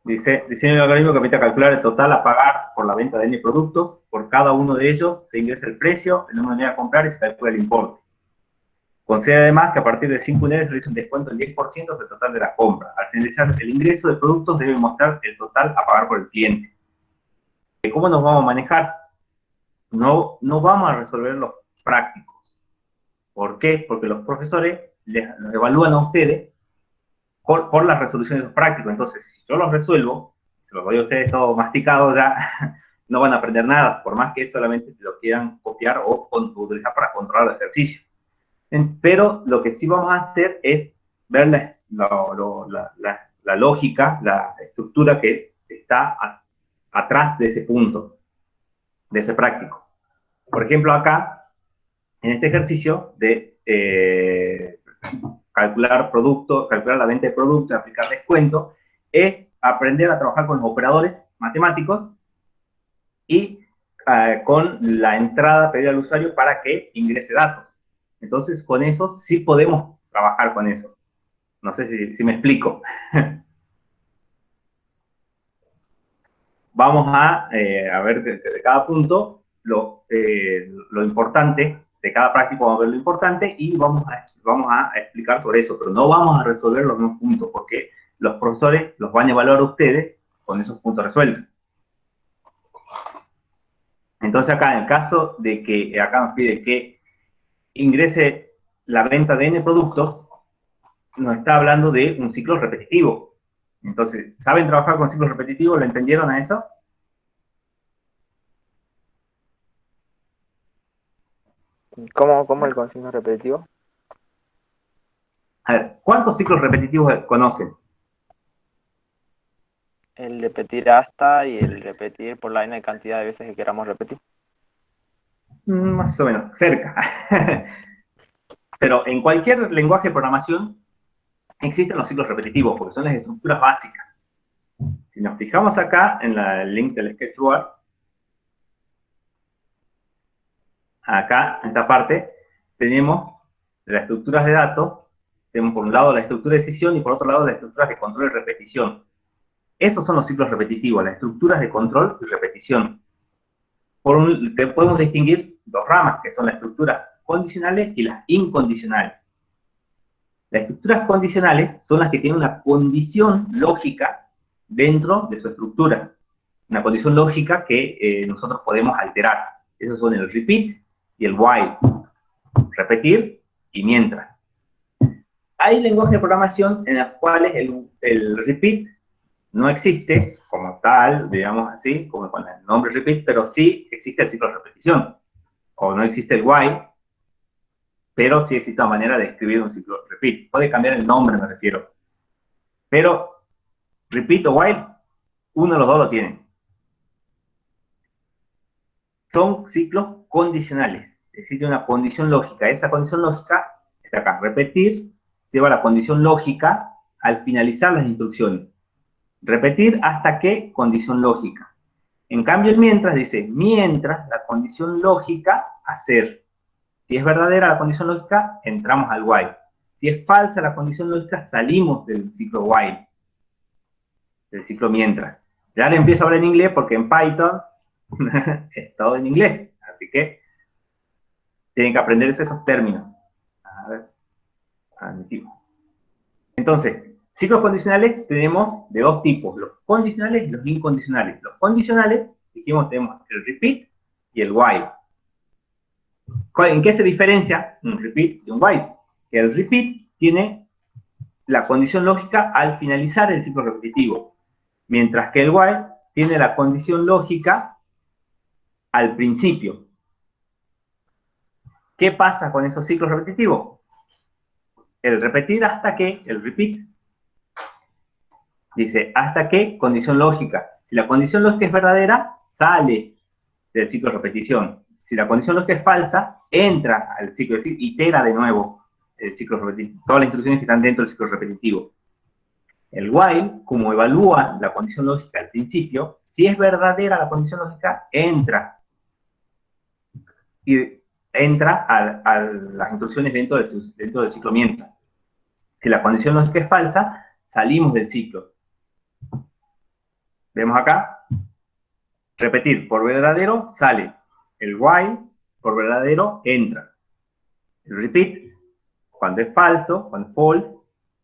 Dice, diseño de algoritmo que permite calcular el total a pagar por la venta de N productos. Por cada uno de ellos se ingresa el precio, el número de unidades a comprar y se calcula el importe. Considera además que a partir de 5 unidades se realiza un descuento del 10% del total de la compra. Al finalizar el ingreso de productos debe mostrar el total a pagar por el cliente. ¿Cómo nos vamos a manejar? No vamos a resolver los prácticos. ¿Por qué? Porque los profesores los evalúan a ustedes por las resoluciones de los prácticos. Entonces, si yo los resuelvo, se los doy a ustedes todo masticado ya, no van a aprender nada, por más que solamente lo quieran copiar o utilizar para controlar el ejercicio. Pero lo que sí vamos a hacer es ver la lógica, la estructura que está atrás de ese punto, de ese práctico. Por ejemplo, acá, en este ejercicio de calcular producto, calcular la venta de producto, aplicar descuento, es aprender a trabajar con los operadores matemáticos y con la entrada pedida al usuario para que ingrese datos. Entonces, con eso sí podemos trabajar con eso. No sé si me explico. Vamos a ver de cada punto lo importante de cada práctico, vamos a ver lo importante y vamos a explicar sobre eso, pero no vamos a resolver los mismos puntos porque los profesores los van a evaluar a ustedes con esos puntos resueltos. Entonces acá, en el caso de que acá nos pide que ingrese la venta de N productos, nos está hablando de un ciclo repetitivo. Entonces, ¿saben trabajar con ciclos repetitivos? ¿Lo entendieron a eso? ¿Cómo el consigno repetitivo? A ver, ¿cuántos ciclos repetitivos conocen? El repetir hasta y el repetir por la n cantidad de veces que queramos repetir. Más o menos, cerca. Pero en cualquier lenguaje de programación existen los ciclos repetitivos, porque son las estructuras básicas. Si nos fijamos acá en el link del sketchboard, acá, en esta parte, tenemos las estructuras de datos, tenemos por un lado la estructura de decisión y por otro lado las estructuras de control y repetición. Esos son los ciclos repetitivos, las estructuras de control y repetición. Podemos distinguir dos ramas, que son las estructuras condicionales y las incondicionales. Las estructuras condicionales son las que tienen una condición lógica dentro de su estructura. Una condición lógica que nosotros podemos alterar. Esos son el repeat y el while. Repetir y mientras. Hay lenguajes de programación en los cuales el repeat no existe como tal, digamos así, como con el nombre repeat, pero sí existe el ciclo de repetición. O no existe el while, pero sí existe una manera de escribir un ciclo repeat. Puede cambiar el nombre, me refiero. Pero repeat o while, uno de los dos lo tiene. Son ciclos condicionales. Existe una condición lógica. Esa condición lógica está acá. Repetir lleva la condición lógica al finalizar las instrucciones. Repetir hasta qué condición lógica. En cambio, el mientras dice, mientras la condición lógica, hacer. Si es verdadera la condición lógica, entramos al while. Si es falsa la condición lógica, salimos del ciclo while, del ciclo mientras. Ya le empiezo a hablar en inglés porque en Python es todo en inglés. Así que tienen que aprenderse esos términos. A ver, admitivo. Entonces, ciclos condicionales tenemos de dos tipos, los condicionales y los incondicionales. Los condicionales, dijimos, tenemos el repeat y el while. ¿En qué se diferencia un repeat y un while? Que el repeat tiene la condición lógica al finalizar el ciclo repetitivo, mientras que el while tiene la condición lógica al principio. ¿Qué pasa con esos ciclos repetitivos? El repetir hasta que, el repeat, dice hasta que condición lógica. Si la condición lógica es verdadera, sale del ciclo de repetición. Si la condición lógica es falsa, entra al ciclo, es decir, itera de nuevo el ciclo repetitivo, todas las instrucciones que están dentro del ciclo repetitivo. El while, como evalúa la condición lógica al principio, si es verdadera la condición lógica, entra. Y entra a las instrucciones dentro del ciclo mientras. Si la condición lógica es falsa, salimos del ciclo. Vemos acá, repetir por verdadero, sale. El while, por verdadero, entra. El repeat, cuando es falso, cuando es false,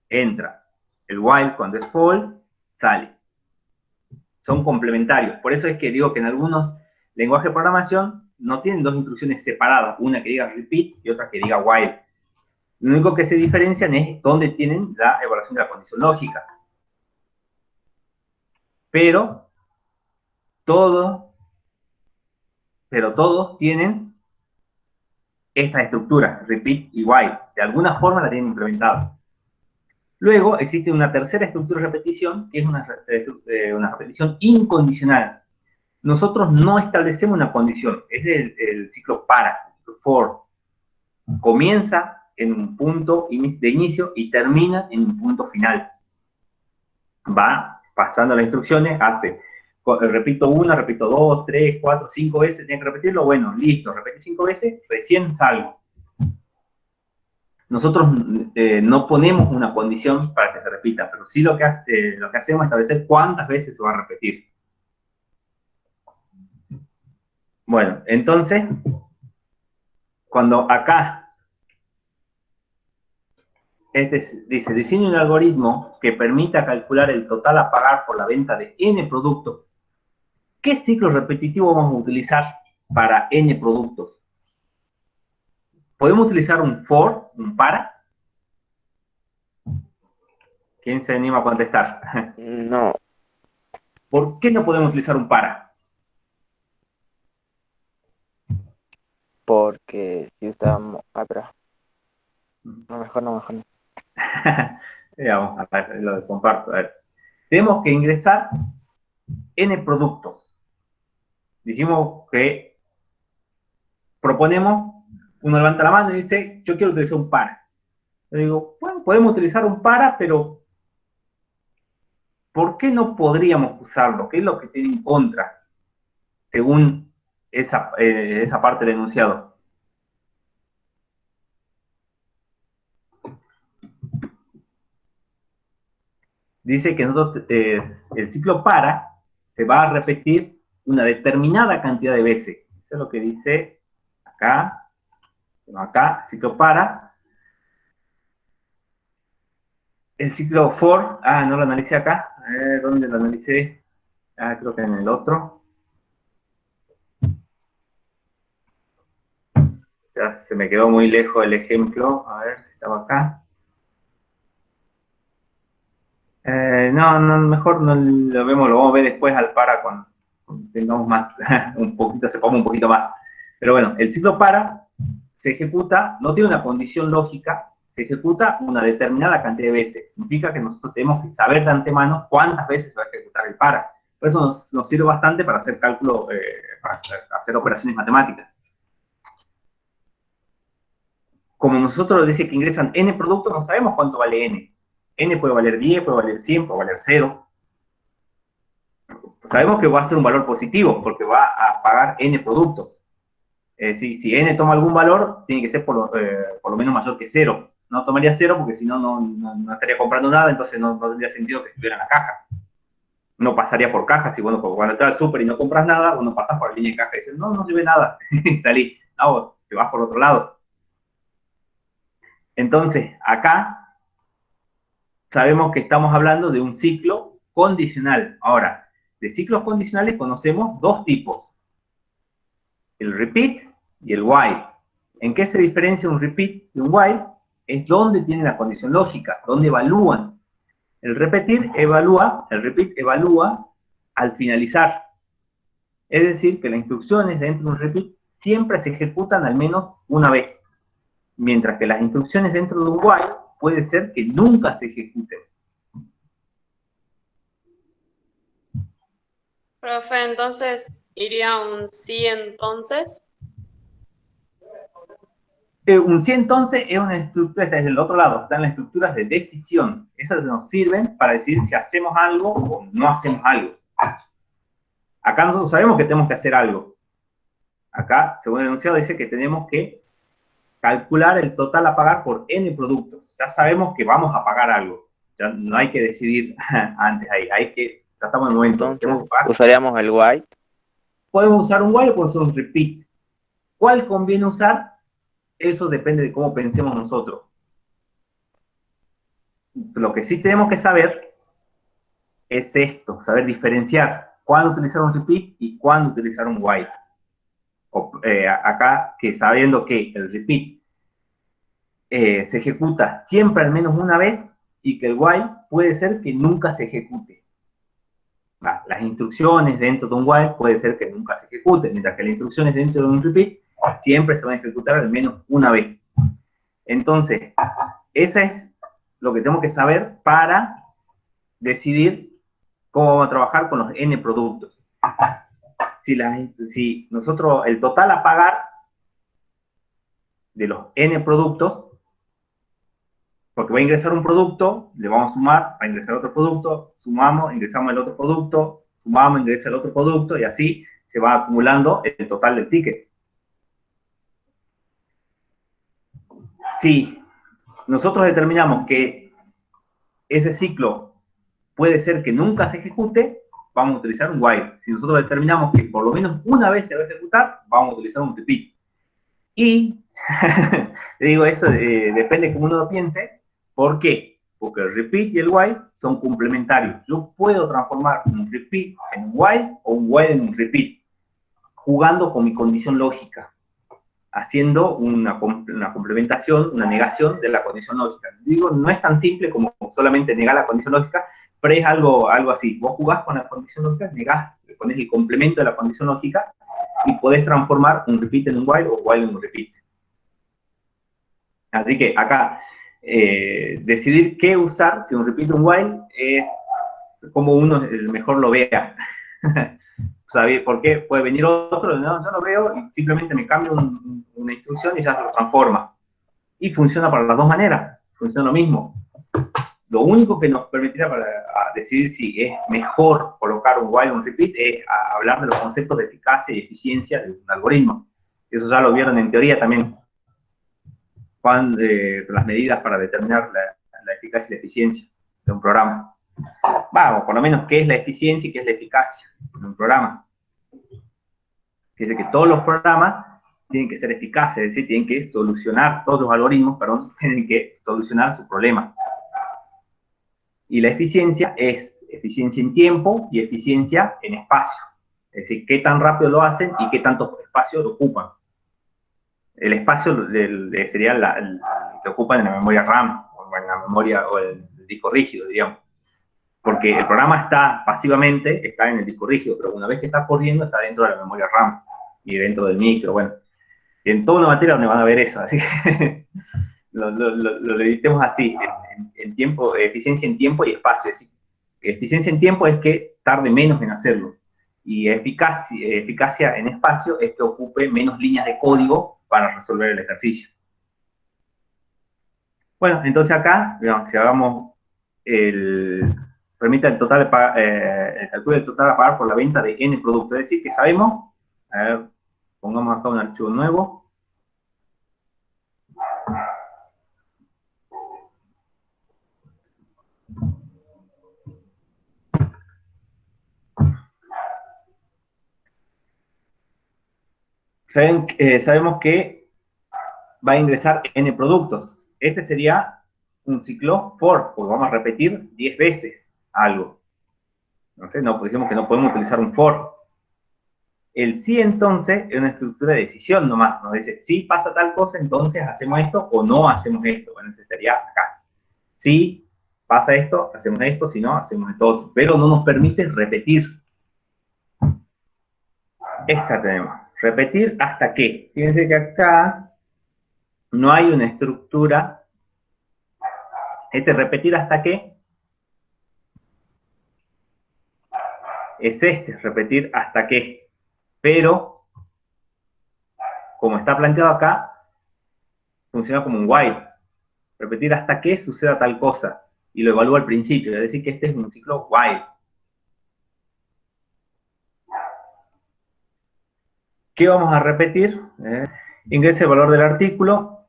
entra. El while, cuando es false, sale. Son complementarios. Por eso es que digo que en algunos lenguajes de programación no tienen dos instrucciones separadas, una que diga repeat y otra que diga while. Lo único que se diferencian es dónde tienen la evaluación de la condición lógica. Pero todos tienen esta estructura, repeat y while. De alguna forma la tienen implementada. Luego existe una tercera estructura de repetición, que es una repetición incondicional. Nosotros no establecemos una condición, es el ciclo para, el ciclo for. Comienza en un punto de inicio y termina en un punto final. Va pasando las instrucciones, repito una, repito 2, 3, 4, 5 veces, tiene que repetirlo, bueno, listo, repetí 5 veces, recién salgo. Nosotros no ponemos una condición para que se repita, pero sí lo que hacemos es establecer cuántas veces se va a repetir. Bueno, entonces, cuando acá dice, diseñe un algoritmo que permita calcular el total a pagar por la venta de N productos, ¿qué ciclo repetitivo vamos a utilizar para N productos? ¿Podemos utilizar un for, un para? ¿Quién se anima a contestar? No, ¿Por qué no podemos utilizar un para? porque si usamos... Ah, pero... No, mejor no. Vamos a ver, lo comparto. A ver. Tenemos que ingresar N productos. Dijimos que proponemos, uno levanta la mano y dice, yo quiero utilizar un para. Yo digo, bueno, podemos utilizar un para, pero ¿por qué no podríamos usarlo? ¿Qué es lo que tiene en contra? Según esa parte del enunciado. Dice que nosotros, el ciclo para se va a repetir una determinada cantidad de veces. Eso es lo que dice acá, ciclo para. El ciclo for, no lo analicé acá. ¿Dónde lo analicé? Creo que en el otro. Ya se me quedó muy lejos el ejemplo. A ver si estaba acá. No, mejor no lo vamos a ver después al para cuando tengamos más, un poquito, sepamos un poquito más. Pero bueno, el ciclo para se ejecuta, no tiene una condición lógica, se ejecuta una determinada cantidad de veces. Significa que nosotros tenemos que saber de antemano cuántas veces se va a ejecutar el para. Por eso nos sirve bastante para hacer cálculo, para hacer operaciones matemáticas. Como nosotros dice que ingresan N productos, no sabemos cuánto vale N. N puede valer 10, puede valer 100, puede valer 0. Sabemos que va a ser un valor positivo, porque va a pagar N productos. Si N toma algún valor, tiene que ser por lo menos mayor que 0. No tomaría 0 porque si no, no estaría comprando nada, entonces no tendría sentido que estuviera en la caja. No pasaría por caja, si bueno, cuando entras al súper y no compras nada, uno pasa por la línea de caja y dices, no llevé nada, y salí. No, te vas por otro lado. Entonces, acá sabemos que estamos hablando de un ciclo condicional. Ahora, de ciclos condicionales conocemos dos tipos. El repeat y el while. ¿En qué se diferencia un repeat y un while? Es donde tiene la condición lógica, donde evalúan. El repeat evalúa al finalizar. Es decir, que las instrucciones dentro de un repeat siempre se ejecutan al menos una vez. Mientras que las instrucciones dentro de un while puede ser que nunca se ejecuten. Profe, entonces iría un sí entonces. Un sí entonces es una estructura, está desde el otro lado, están las estructuras de decisión. Esas nos sirven para decir si hacemos algo o no hacemos algo. Acá nosotros sabemos que tenemos que hacer algo. Acá, según el enunciado, dice que tenemos que calcular el total a pagar por N productos. Ya sabemos que vamos a pagar algo. Ya no hay que decidir antes ahí. Ya estamos en el momento. Entonces, usaríamos el while. Podemos usar un while o podemos usar un repeat. ¿Cuál conviene usar? Eso depende de cómo pensemos nosotros. Lo que sí tenemos que saber es esto, saber diferenciar cuándo utilizar un repeat y cuándo utilizar un while. Acá, que sabiendo que el repeat se ejecuta siempre al menos una vez y que el while puede ser que nunca se ejecute. Las instrucciones dentro de un while puede ser que nunca se ejecuten, mientras que las instrucciones dentro de un repeat siempre se van a ejecutar al menos una vez. Entonces, eso es lo que tenemos que saber para decidir cómo vamos a trabajar con los N productos. Si nosotros, el total a pagar de los N productos, porque va a ingresar un producto, le vamos a sumar, va a ingresar otro producto, sumamos, ingresamos el otro producto, sumamos, ingresa el otro producto, y así se va acumulando el total del ticket. Si nosotros determinamos que ese ciclo puede ser que nunca se ejecute, vamos a utilizar un while. Si nosotros determinamos que por lo menos una vez se va a ejecutar, vamos a utilizar un repeat. Y, te digo, eso depende de cómo uno lo piense. ¿Por qué? Porque el repeat y el while son complementarios. Yo puedo transformar un repeat en un while o un while en un repeat, jugando con mi condición lógica, haciendo una complementación, una negación de la condición lógica. Digo, no es tan simple como solamente negar la condición lógica, pero es algo así. Vos jugás con la condición lógica, negás, le pones el complemento de la condición lógica y podés transformar un repeat en un while o while en un repeat. Así que acá, decidir qué usar, si un repeat o un while, es como uno mejor lo vea. ¿Sabes por qué? Puede venir otro, no, yo lo veo y simplemente me cambio una instrucción y ya se lo transforma. Y funciona para las dos maneras, funciona lo mismo. Lo único que nos permitirá para decidir si es mejor colocar un while o un repeat es hablar de los conceptos de eficacia y eficiencia de un algoritmo. Eso ya lo vieron en teoría también. Las medidas para determinar la eficacia y la eficiencia de un programa. Vamos, por lo menos qué es la eficiencia y qué es la eficacia de un programa. Quiere decir que todos los programas tienen que ser eficaces, es decir, tienen que solucionar, todos los algoritmos, perdón, tienen que solucionar su problema. Y la eficiencia es eficiencia en tiempo y eficiencia en espacio. Es decir, qué tan rápido lo hacen y qué tanto espacio lo ocupan. El espacio sería el que ocupan en la memoria RAM, o en la memoria, o el disco rígido, diríamos. Porque el programa está pasivamente, está en el disco rígido, pero una vez que está corriendo, está dentro de la memoria RAM y dentro del micro, bueno. En toda una materia donde van a ver eso, así que lo editemos así, en tiempo, eficiencia en tiempo y espacio. Es decir, eficiencia en tiempo es que tarde menos en hacerlo, y eficacia en espacio es que ocupe menos líneas de código para resolver el ejercicio. Bueno, entonces acá, digamos, si hagamos permite el calculo del total a pagar por la venta de N productos, es decir, que sabemos, a ver, pongamos acá un archivo nuevo. Sabemos que va a ingresar N productos. Este sería un ciclo for, porque vamos a repetir 10 veces algo. Entonces, no, dijimos que no podemos utilizar un for. El sí, entonces, es una estructura de decisión nomás. Nos dice, si pasa tal cosa, entonces hacemos esto o no hacemos esto. Bueno, eso estaría acá. Si pasa esto, hacemos esto, si no, hacemos esto otro. Pero no nos permite repetir. Esta tenemos. Repetir hasta qué. Fíjense que acá no hay una estructura. Repetir hasta qué es repetir hasta qué. Pero, como está planteado acá, funciona como un while. Repetir hasta que suceda tal cosa. Y lo evalúa al principio. Es decir, que este es un ciclo while. ¿Qué vamos a repetir? Ingrese el valor del artículo,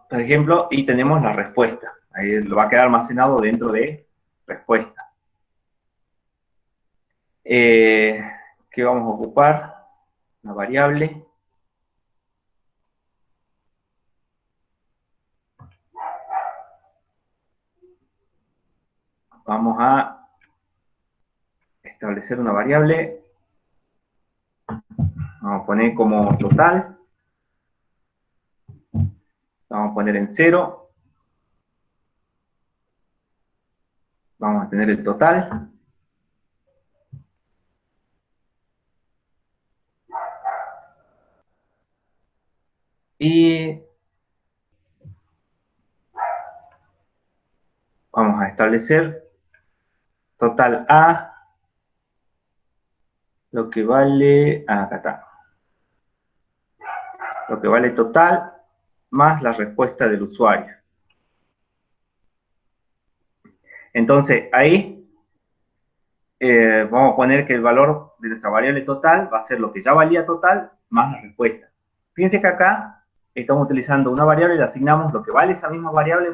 por ejemplo, y tenemos la respuesta. Ahí lo va a quedar almacenado dentro de respuesta. ¿Qué vamos a ocupar? Una variable. Vamos a establecer una variable. Vamos a poner como total. Vamos a poner en 0. Vamos a tener el total. Y vamos a establecer total A, lo que vale, acá está, lo que vale total más la respuesta del usuario. Entonces, ahí vamos a poner que el valor de nuestra variable total va a ser lo que ya valía total más la respuesta. Fíjense que acá estamos utilizando una variable y le asignamos lo que vale esa misma variable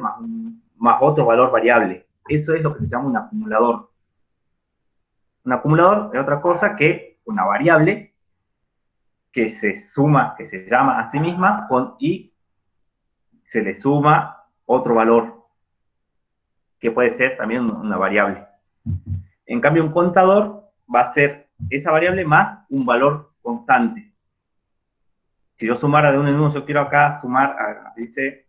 más otro valor variable. Eso es lo que se llama un acumulador. Un acumulador es otra cosa que una variable que se suma, que se llama a sí misma y se le suma otro valor, que puede ser también una variable. En cambio, un contador va a ser esa variable más un valor constante. Si yo sumara de uno en uno, yo quiero acá sumar, dice,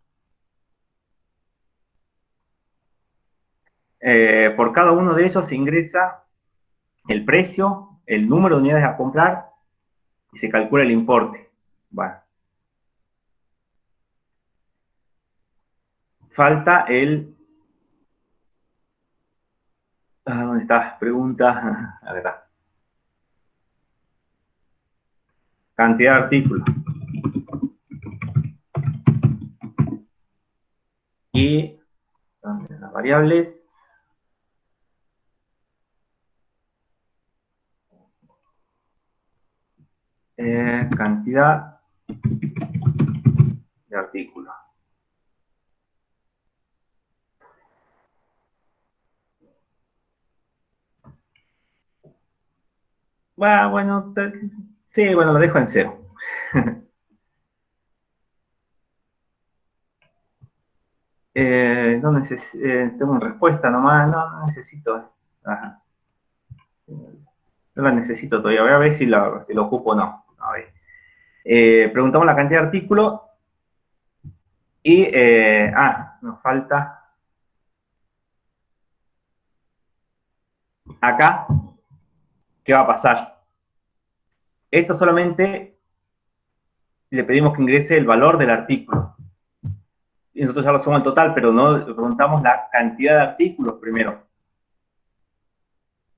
por cada uno de ellos se ingresa el precio, el número de unidades a comprar y se calcula el importe. Bueno. Falta el... ¿dónde está? Pregunta. A ver, está. Cantidad de artículos. Y las variables. Cantidad de artículos. Bueno, sí, bueno, lo dejo en 0. No tengo una respuesta nomás, no necesito. Ajá. No la necesito todavía, voy a ver si lo ocupo o no. A ver. Preguntamos la cantidad de artículos y, nos falta acá, ¿qué va a pasar? Esto solamente le pedimos que ingrese el valor del artículo. Y nosotros ya lo sumamos al total, pero no le preguntamos la cantidad de artículos primero.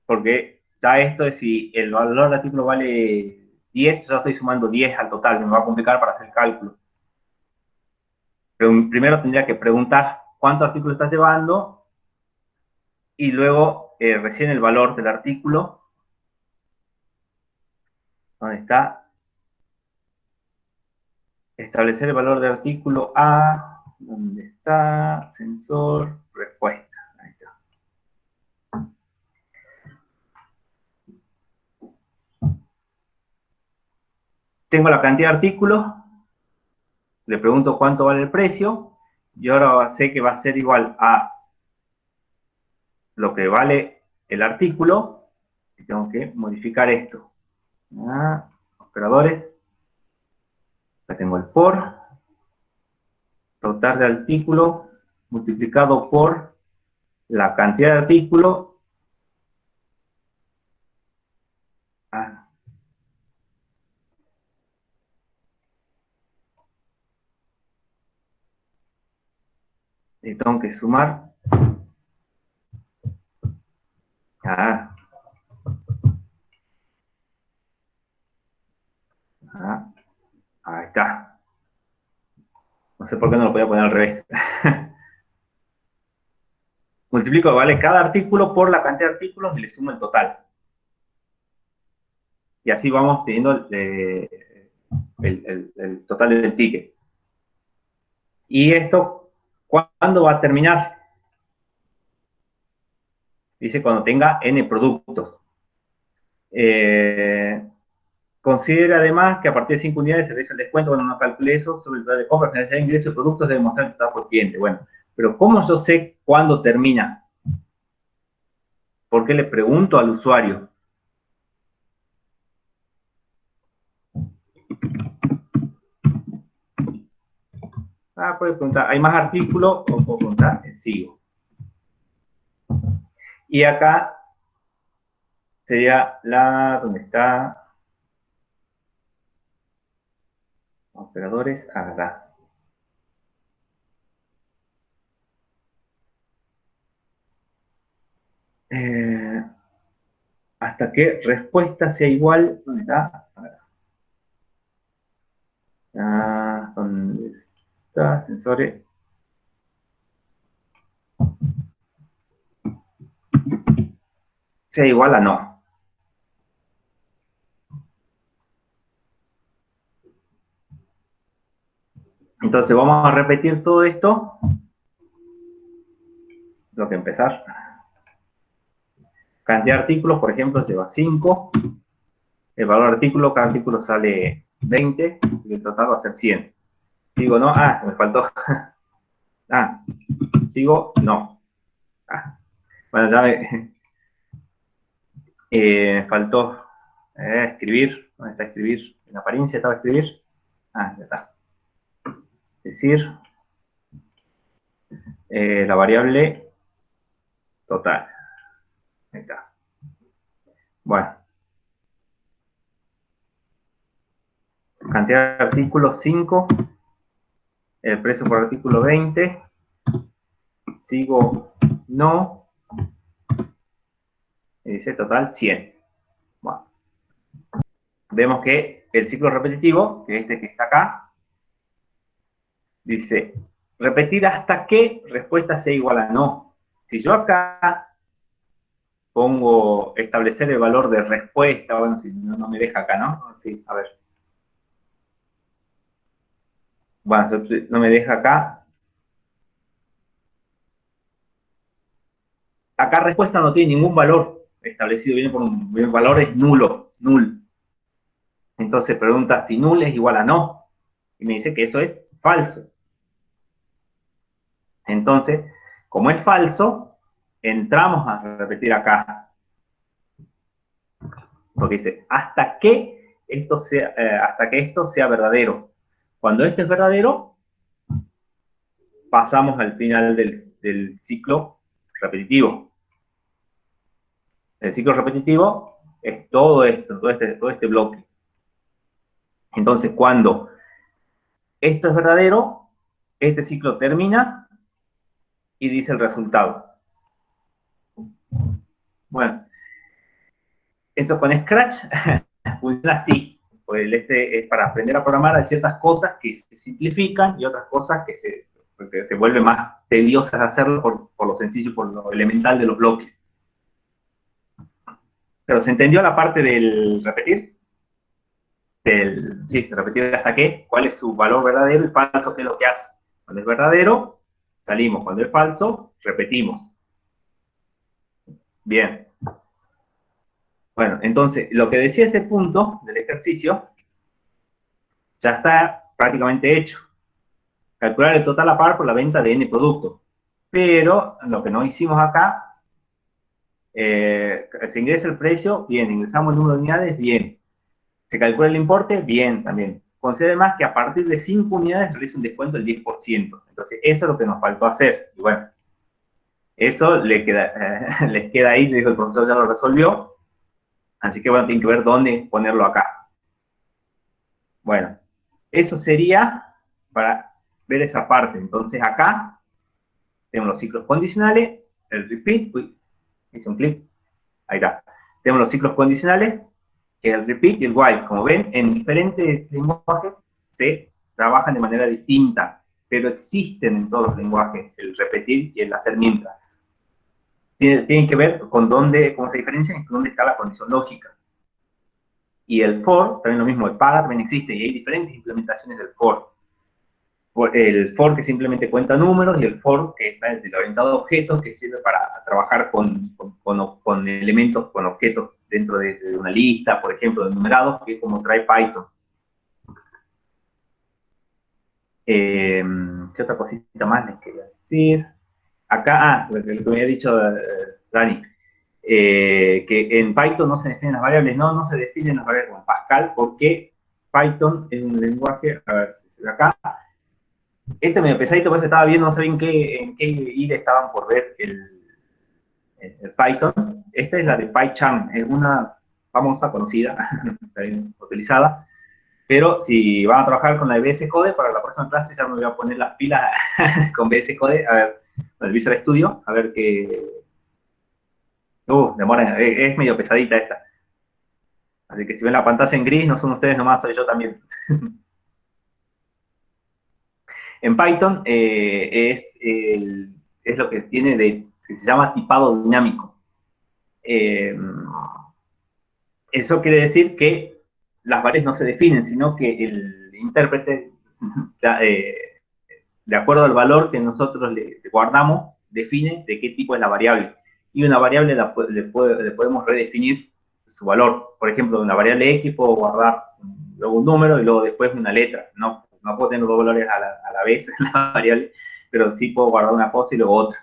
Porque ya esto es si el valor del artículo vale 10, yo ya estoy sumando 10 al total, me va a complicar para hacer el cálculo. Pero primero tendría que preguntar cuántos artículos estás llevando y luego recién el valor del artículo. ¿Dónde está? Establecer el valor del artículo A. ¿Dónde está? Sensor, respuesta. Ahí está. Tengo la cantidad de artículos. Le pregunto cuánto vale el precio. Y ahora sé que va a ser igual a lo que vale el artículo. Y tengo que modificar esto. Operadores. Acá tengo el por. Total de artículo multiplicado por la cantidad de artículo. Y tengo que sumar. Ahí está. No sé por qué no lo podía poner al revés. Multiplico, vale, cada artículo por la cantidad de artículos y le sumo el total. Y así vamos teniendo el total del ticket. ¿Y esto cuándo va a terminar? Dice cuando tenga n productos. Considera además que a partir de 5 unidades se realiza el descuento. Bueno, no calcule eso sobre el total de compra, finalizar ingresos de productos debe mostrar el total por cliente. Bueno, pero ¿cómo yo sé cuándo termina? ¿Por qué le pregunto al usuario? Puede preguntar, ¿hay más artículos? O puedo preguntar, sigo. Y acá sería ¿dónde está? Operadores, acá. Hasta que respuesta sea igual, ¿dónde está? ¿Dónde está? Sensores. Sea igual a no. Entonces vamos a repetir todo esto. Tengo que empezar. Cantidad de artículos, por ejemplo, lleva 5. El valor de artículo, cada artículo sale 20. Y el total va a ser 100. Digo, no, me faltó. Sigo, no. Bueno, ya me faltó escribir. ¿Dónde está escribir? En apariencia estaba escribir. Ya está. Decir la variable total. Ahí está. Bueno. Cantidad de artículos 5. El precio por artículo 20. Sigo no. Y dice total 100. Bueno. Vemos que el ciclo repetitivo, que es este que está acá, dice repetir hasta que respuesta sea igual a no. Si yo acá pongo establecer el valor de respuesta, bueno, si no me deja acá, ¿no? Sí, a ver. Bueno, no me deja acá. Acá respuesta no tiene ningún valor establecido, viene por un valor es nulo, null. Entonces pregunta si null es igual a no. Y me dice que eso es falso. Entonces, como es falso, entramos a repetir acá. Porque dice, hasta que esto sea verdadero. Cuando esto es verdadero, pasamos al final del ciclo repetitivo. El ciclo repetitivo es todo esto, todo este bloque. Entonces, cuando esto es verdadero, este ciclo termina y dice el resultado. Bueno, eso con Scratch funciona así. Pues es para aprender a programar, hay ciertas cosas que se simplifican y otras cosas que se vuelven más tediosas de hacerlo por lo sencillo, por lo elemental de los bloques. Pero ¿se entendió la parte del repetir? Sí, repetir hasta qué, cuál es su valor verdadero y falso, qué es lo que hace. Cuando es verdadero, salimos. Cuando es falso, repetimos. Bien. Bueno, entonces, lo que decía ese punto del ejercicio ya está prácticamente hecho. Calcular el total a par por la venta de N productos. Pero lo que no hicimos acá, se ingresa el precio, bien. Ingresamos el número de unidades, bien. Se calcula el importe, bien también. Considera además que a partir de 5 unidades realiza un descuento del 10%. Entonces, eso es lo que nos faltó hacer. Y bueno, eso les queda ahí, se dijo el profesor ya lo resolvió. Así que bueno, tienen que ver dónde ponerlo acá. Bueno, eso sería para ver esa parte. Entonces acá tenemos los ciclos condicionales, el repeat, hice un clic, ahí está. Tenemos los ciclos condicionales, que es el repeat y el while. Como ven, en diferentes lenguajes se trabajan de manera distinta, pero existen en todos los lenguajes el repetir y el hacer mientras. Tienen que ver con cómo se diferencian y con dónde está la condición lógica. Y el for, también lo mismo, el para también existe, y hay diferentes implementaciones del for. el for que simplemente cuenta números, y el for que está en el orientado a objetos, que sirve para trabajar con elementos, con objetos dentro de una lista, por ejemplo, de numerados, que es como trae Python. ¿Qué otra cosita más les quería decir? Acá, lo que me había dicho Dani, que en Python no se definen las variables. No se definen las variables con Pascal, porque Python es un lenguaje, a ver, si se ve acá, este medio pesadito, por eso estaba viendo, no sé bien en qué IDE estaban por ver el Python. Esta es la de PyCharm, es una famosa, conocida, utilizada, pero si van a trabajar con la de VS Code, para la próxima clase ya me voy a poner las pilas con VS Code, a ver, con el Visual Studio, a ver qué... demora, es medio pesadita esta. Así que si ven la pantalla en gris, no son ustedes nomás, soy yo también. En Python es lo que tiene se llama tipado dinámico. Eso quiere decir que las variables no se definen, sino que el intérprete, de acuerdo al valor que nosotros le guardamos, define de qué tipo es la variable. Y una variable le podemos redefinir su valor. Por ejemplo, de una variable X puedo guardar luego un número y luego después una letra. No puedo tener dos valores a la vez en la variable, pero sí puedo guardar una cosa y luego otra.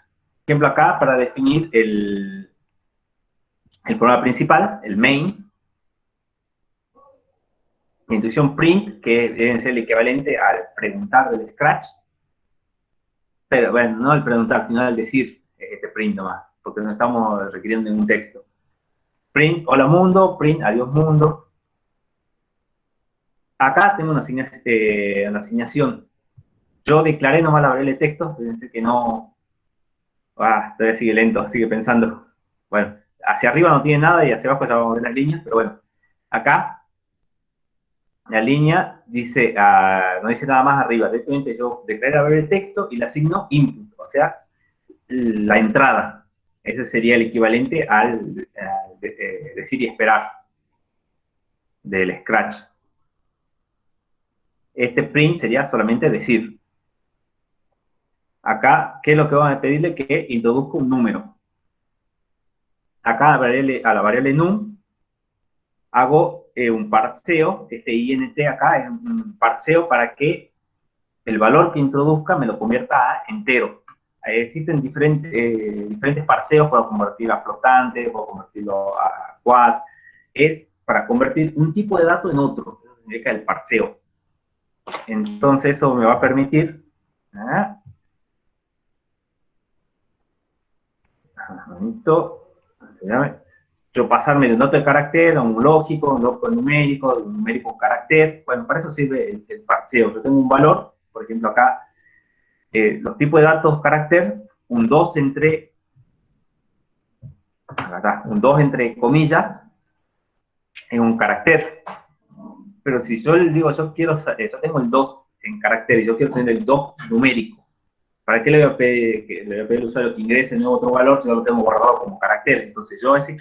Por ejemplo, acá para definir el programa principal, el main, la instrucción print, que debe ser el equivalente al preguntar del Scratch, pero bueno, no al preguntar, sino al decir print nomás, porque no estamos requiriendo ningún texto. Print, hola mundo, print, adiós mundo. Acá tengo una asignación. Yo declaré nomás la variable de texto, fíjense que no... todavía sigue lento, sigue pensando. Bueno, hacia arriba no tiene nada y hacia abajo ya vamos a ver las líneas, pero bueno, acá la línea dice, no dice nada más arriba, directamente yo declaré la variable de texto y le asigno input, o sea, la entrada. Ese sería el equivalente al decir y esperar del Scratch. Este print sería solamente decir. Acá, ¿qué es lo que vamos a pedirle? Que introduzca un número. Acá a la variable num hago un parseo, este int acá es un parseo para que el valor que introduzca me lo convierta a entero. Existen diferentes parseos, puedo convertirlo a flotante, puedo convertirlo a quad. Es para convertir un tipo de dato en otro, eso significa el parseo. Entonces eso me va a permitir yo pasarme de un dato de carácter a un lógico, un dato numérico, de un numérico a un carácter. Bueno, para eso sirve el parseo. Yo tengo un valor, por ejemplo acá, los tipos de datos carácter, un 2 entre comillas, es un carácter. Pero si yo les digo, yo tengo el 2 en carácter y yo quiero tener el 2 numérico, ¿para qué le voy a pedir al usuario que ingrese en otro valor si no lo tengo guardado como carácter? Entonces yo a ese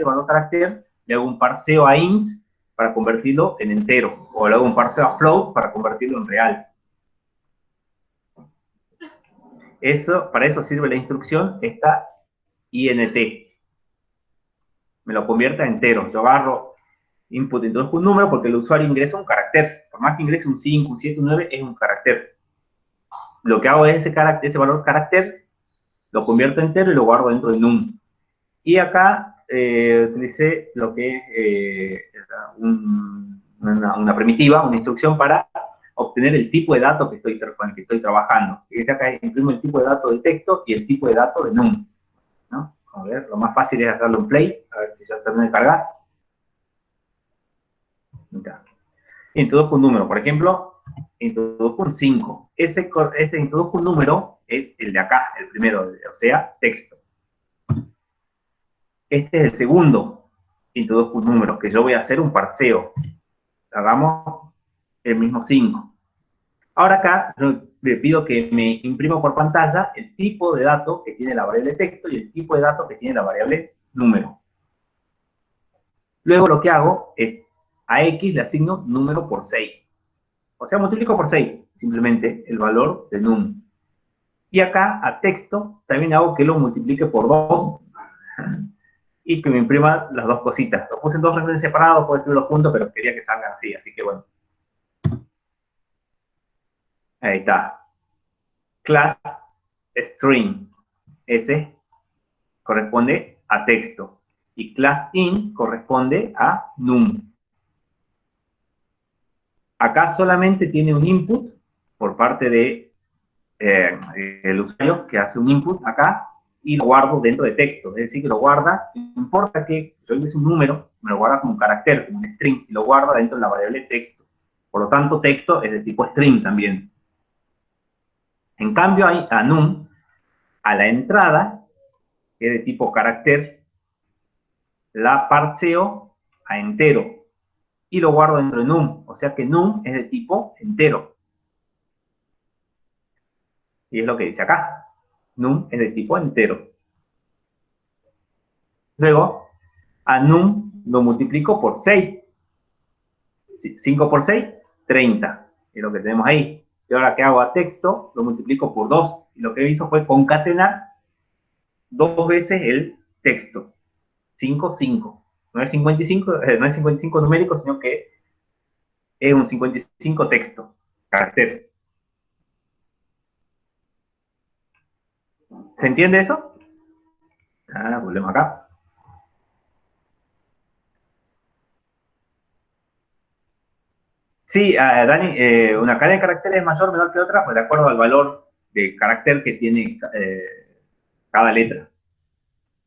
valor carácter, le hago un parseo a int para convertirlo en entero, o le hago un parseo a float para convertirlo en real. Para eso sirve la instrucción, esta int. Me lo convierte a entero. Yo agarro input, entonces un número, porque el usuario ingresa un carácter. Por más que ingrese un 5, un 7, un 9, es un carácter. Lo que hago es ese valor carácter, lo convierto en entero y lo guardo dentro de num. Y acá utilicé lo que es una primitiva, una instrucción para obtener el tipo de dato con el que estoy trabajando. Fíjense acá imprimo el tipo de dato de texto y el tipo de dato de num, ¿no? A ver, lo más fácil es hacerlo en play, a ver si ya termina de cargar. Introduzco un número, por ejemplo, introduzco un 5. Ese introduzco un número es el de acá, el primero, o sea, texto. Este es el segundo, introduzco un número, que yo voy a hacer un parseo. Hagamos el mismo 5. Ahora acá le pido que me imprima por pantalla el tipo de dato que tiene la variable texto y el tipo de dato que tiene la variable número. Luego lo que hago es, a X le asigno número por 6. O sea, multiplico por 6. simplemente el valor de num. Y acá a texto también hago que lo multiplique por 2 y que me imprima las dos cositas. Lo puse en dos renglones separados, puedo escribirlos juntos, pero quería que salgan así que bueno. Ahí está. Class string. Ese corresponde a texto. Y class in corresponde a num. Acá solamente tiene un input por parte de el usuario que hace un input acá y lo guardo dentro de texto. Es decir, que lo guarda, no importa que yo le hice un número, me lo guarda como un carácter, como un string, y lo guarda dentro de la variable texto. Por lo tanto, texto es de tipo string también. En cambio, hay a num, a la entrada, que es de tipo carácter, la parseo a entero. Y lo guardo dentro de num. O sea que num es de tipo entero. Y es lo que dice acá. Num es de tipo entero. Luego, a num lo multiplico por 6. 5 por 6, 30. Es lo que tenemos ahí. Y ahora que hago a texto, lo multiplico por 2. Y lo que hizo fue concatenar 2 veces el texto. 5, 5. No es 55, no es 55 numérico, sino que es un 55 texto, carácter. ¿Se entiende eso? Volvemos acá. Sí, Dani, una cadena de caracteres es mayor o menor que otra, pues de acuerdo al valor de carácter que tiene cada letra.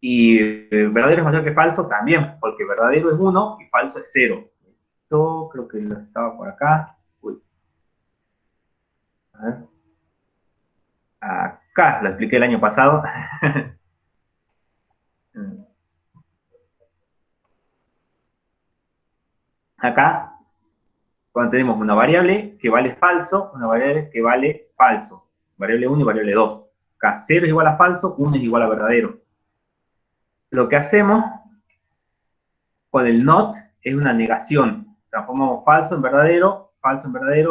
Y verdadero es mayor que falso también, porque verdadero es 1 y falso es 0. Esto creo que lo estaba por acá. Uy. A ver. Acá lo expliqué el año pasado. Acá, cuando tenemos una variable que vale falso, una variable que vale falso. Variable 1 y variable 2. Acá 0 es igual a falso, 1 es igual a verdadero. Lo que hacemos con el not es una negación. Transformamos falso en verdadero,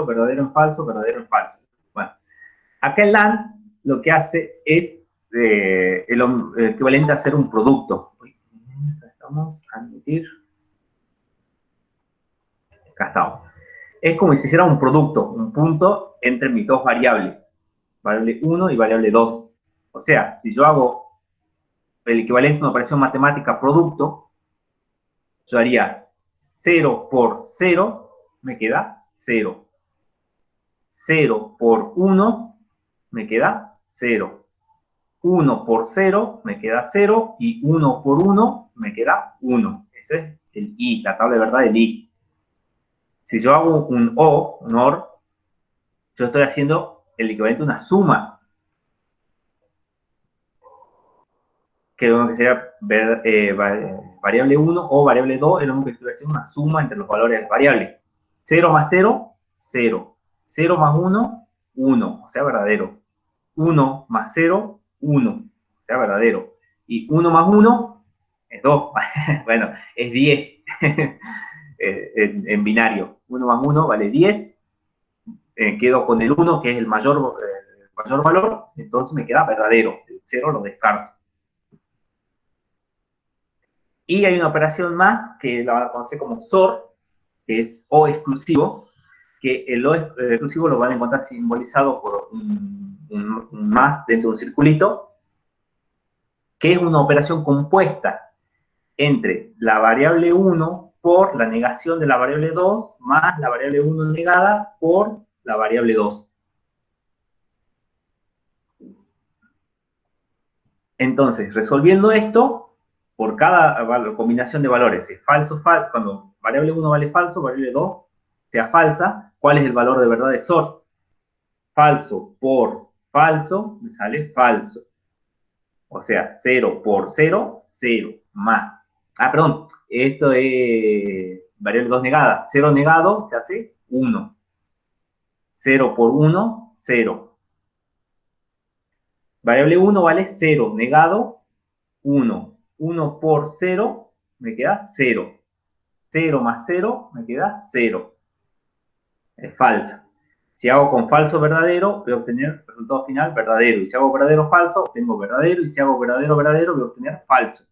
verdadero en falso, verdadero en falso. Bueno, acá el AND lo que hace es el equivalente a hacer un producto. Vamos a admitir. Acá estamos. Es como si hiciera un producto, un punto entre mis dos variables, variable 1 y variable 2. O sea, si yo hago el equivalente a una operación matemática producto, yo haría 0 por 0, me queda 0. 0 por 1, me queda 0. 1 por 0, me queda 0. Y 1 por 1, me queda 1. Ese es el I, la tabla de verdad del I. Si yo hago un O, un OR, yo estoy haciendo el equivalente a una suma. Que sería variable 1 o variable 2, es lo mismo que estoy haciendo una suma entre los valores de las variables. 0 más 0, 0. 0 más 1, 1, o sea, verdadero. 1 más 0, 1, o sea, verdadero. Y 1 más 1 es 2. Bueno, es 10 en binario. 1 más 1 vale 10. Quedo con el 1, que es el mayor valor, entonces me queda verdadero. El 0 lo descarto. Y hay una operación más que la van a conocer como SOR, que es O exclusivo, que el O exclusivo lo van a encontrar simbolizado por un más dentro de un circulito, que es una operación compuesta entre la variable 1 por la negación de la variable 2 más la variable 1 negada por la variable 2. Entonces, resolviendo esto, por cada combinación de valores, si es falso, cuando variable 1 vale falso, variable 2 sea falsa, ¿cuál es el valor de verdad de SOR? Falso por falso, me sale falso. O sea, 0 por 0, 0 más. Perdón, esto es variable 2 negada. 0 negado se hace 1. 0 por 1, 0. Variable 1 vale 0, negado 1. 1 por 0 me queda 0. 0 más 0 me queda 0. Es falsa. Si hago con falso verdadero, voy a obtener resultado final verdadero. Y si hago verdadero falso, obtengo verdadero. Y si hago verdadero verdadero, voy a obtener falso.